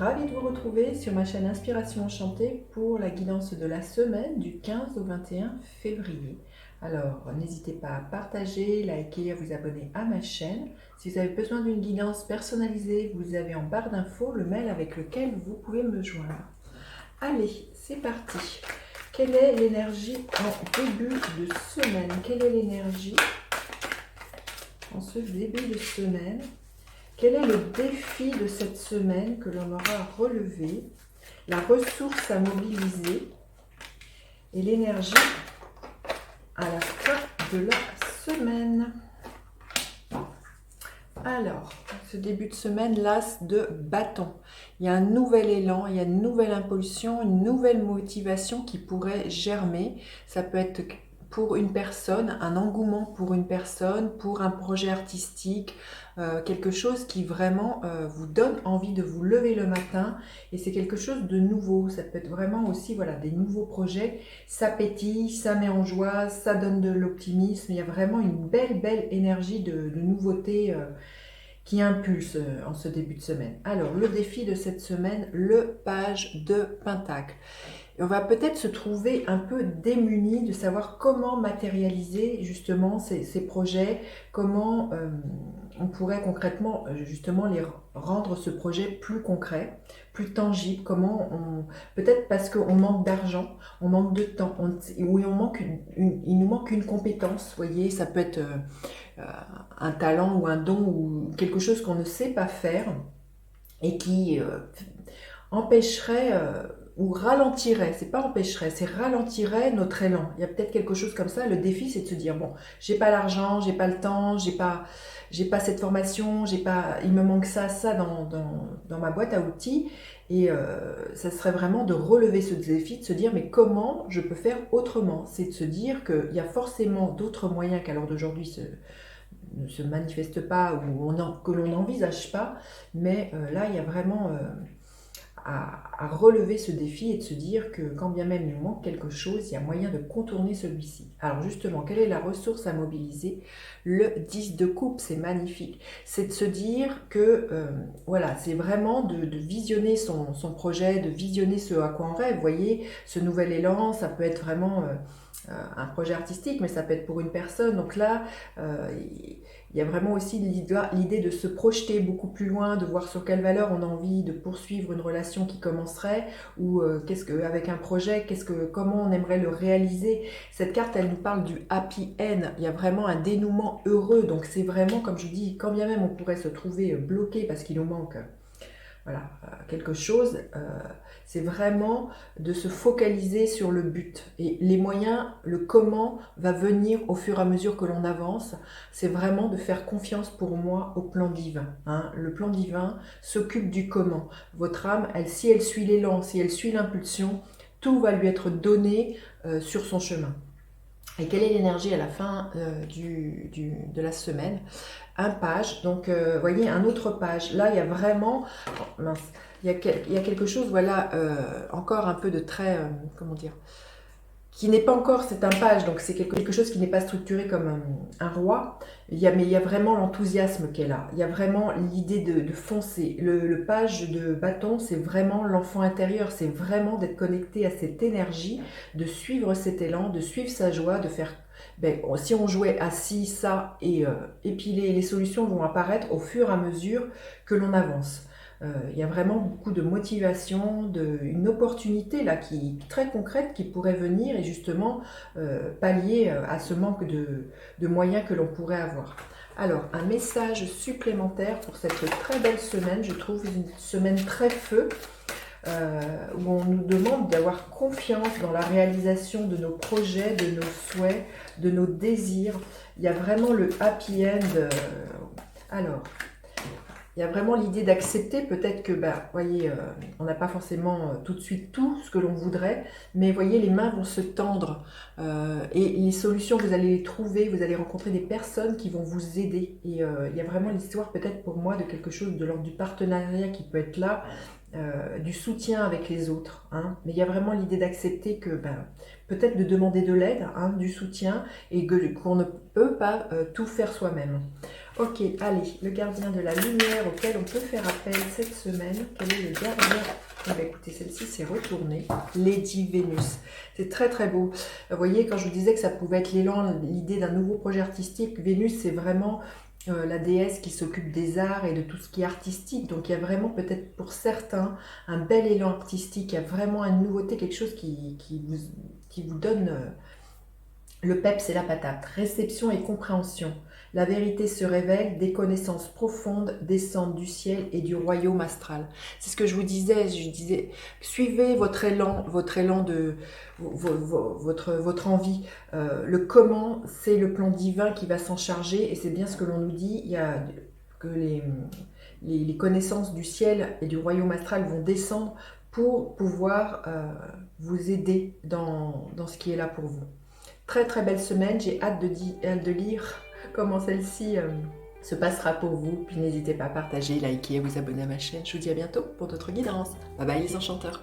ravie de vous retrouver sur ma chaîne Inspiration Enchantée pour la guidance de la semaine du 15 au 21 février. Alors, n'hésitez pas à partager, liker, à vous abonner à ma chaîne. Si vous avez besoin d'une guidance personnalisée, vous avez en barre d'infos le mail avec lequel vous pouvez me joindre. Allez, c'est parti. Quelle est l'énergie en début de semaine? Quelle est l'énergie en ce début de semaine? Quel est le défi de cette semaine que l'on aura à relever? La ressource à mobiliser et l'énergie à la fin de la semaine. Alors, ce début de semaine, l'as de bâton. Il y a un nouvel élan, il y a une nouvelle impulsion, une nouvelle motivation qui pourrait germer. Ça peut être pour une personne, un engouement pour une personne, pour un projet artistique, quelque chose qui vraiment vous donne envie de vous lever le matin, et c'est quelque chose de nouveau. Ça peut être vraiment aussi voilà, des nouveaux projets, ça pétille, ça met en joie, ça donne de l'optimisme, il y a vraiment une belle énergie de nouveauté qui impulse en ce début de semaine. Alors le défi de cette semaine, le page de Pentacle. Et on va peut-être se trouver un peu démunis de savoir comment matérialiser justement ces projets, comment on pourrait concrètement justement les rendre ce projet plus concret, plus tangible, comment on... Peut-être parce qu'on manque d'argent, on manque de temps, ou il nous manque une compétence, vous voyez, ça peut être un talent ou un don ou quelque chose qu'on ne sait pas faire et qui empêcherait ou ralentirait, c'est pas empêcherait, c'est ralentirait notre élan. Il y a peut-être quelque chose comme ça. Le défi, c'est de se dire bon, j'ai pas l'argent, j'ai pas le temps, j'ai pas cette formation, il me manque ça dans ma boîte à outils. Et ça serait vraiment de relever ce défi, de se dire mais comment je peux faire autrement? C'est de se dire qu'il y a forcément d'autres moyens qu'à l'heure d'aujourd'hui ne se manifestent pas ou que l'on n'envisage pas, mais là il y a vraiment à relever ce défi et de se dire que quand bien même il nous manque quelque chose, il y a moyen de contourner celui-ci. Alors justement, quelle est la ressource à mobiliser? Le 10 de coupe, c'est magnifique. C'est de se dire que voilà, c'est vraiment de visionner son projet, de visionner ce à quoi on rêve. Vous voyez, ce nouvel élan, ça peut être vraiment un projet artistique, mais ça peut être pour une personne. Donc là, il y a vraiment aussi l'idée de se projeter beaucoup plus loin, de voir sur quelle valeur on a envie de poursuivre une relation qui commencerait, ou avec un projet, comment on aimerait le réaliser. Cette carte, elle nous parle du happy end. Il y a vraiment un dénouement heureux. Donc c'est vraiment, comme je dis, quand bien même on pourrait se trouver bloqué parce qu'il nous manque voilà, quelque chose, c'est vraiment de se focaliser sur le but. Et les moyens, le comment va venir au fur et à mesure que l'on avance. C'est vraiment de faire confiance pour moi au plan divin. Hein. Le plan divin s'occupe du comment. Votre âme, si elle suit l'élan, si elle suit l'impulsion, tout va lui être donné sur son chemin. Et quelle est l'énergie à la fin de la semaine? Un page, donc voyez un autre page. Là, il y a vraiment, oh, mince, il y a quelque chose, voilà, encore un peu de très, comment dire, qui n'est pas encore, c'est un page, donc c'est quelque chose qui n'est pas structuré comme un roi, mais il y a vraiment l'enthousiasme qui est là, il y a vraiment l'idée de foncer. Le page de bâton, c'est vraiment l'enfant intérieur, c'est vraiment d'être connecté à cette énergie, de suivre cet élan, de suivre sa joie, de faire... Ben, si on jouait assis, ça, et puis les solutions vont apparaître au fur et à mesure que l'on avance. Il y a vraiment beaucoup de motivation, une opportunité là très concrète qui pourrait venir et justement pallier à ce manque de moyens que l'on pourrait avoir. Alors, un message supplémentaire pour cette très belle semaine, je trouve une semaine très feu, où on nous demande d'avoir confiance dans la réalisation de nos projets, de nos souhaits, de nos désirs. Il y a vraiment le happy end. Alors, il y a vraiment l'idée d'accepter, peut-être que, voyez, on n'a pas forcément tout de suite tout ce que l'on voudrait, mais voyez, les mains vont se tendre et les solutions, vous allez les trouver, vous allez rencontrer des personnes qui vont vous aider. Et il y a vraiment l'histoire, peut-être pour moi, de quelque chose de l'ordre du partenariat qui peut être là, du soutien avec les autres. Hein. Mais il y a vraiment l'idée d'accepter que, peut-être de demander de l'aide, hein, du soutien, et qu'on ne peut pas tout faire soi-même. Ok, allez, le gardien de la lumière auquel on peut faire appel cette semaine. Quel est le gardien? Eh bien, écoutez, celle-ci s'est retournée. Lady Vénus. C'est très très beau. Vous voyez, quand je vous disais que ça pouvait être l'élan, l'idée d'un nouveau projet artistique, Vénus, c'est vraiment la déesse qui s'occupe des arts et de tout ce qui est artistique. Donc il y a vraiment peut-être pour certains un bel élan artistique. Il y a vraiment une nouveauté, quelque chose qui vous donne... le peps et la patate, réception et compréhension. La vérité se révèle, des connaissances profondes descendent du ciel et du royaume astral. C'est ce que je disais, suivez votre élan de votre envie. Le comment, c'est le plan divin qui va s'en charger et c'est bien ce que l'on nous dit. Il y a que les connaissances du ciel et du royaume astral vont descendre pour pouvoir vous aider dans ce qui est là pour vous. Très très belle semaine, j'ai hâte de lire comment celle-ci se passera pour vous. Puis n'hésitez pas à partager, liker et vous abonner à ma chaîne. Je vous dis à bientôt pour d'autres guidances. Bye bye les enchanteurs.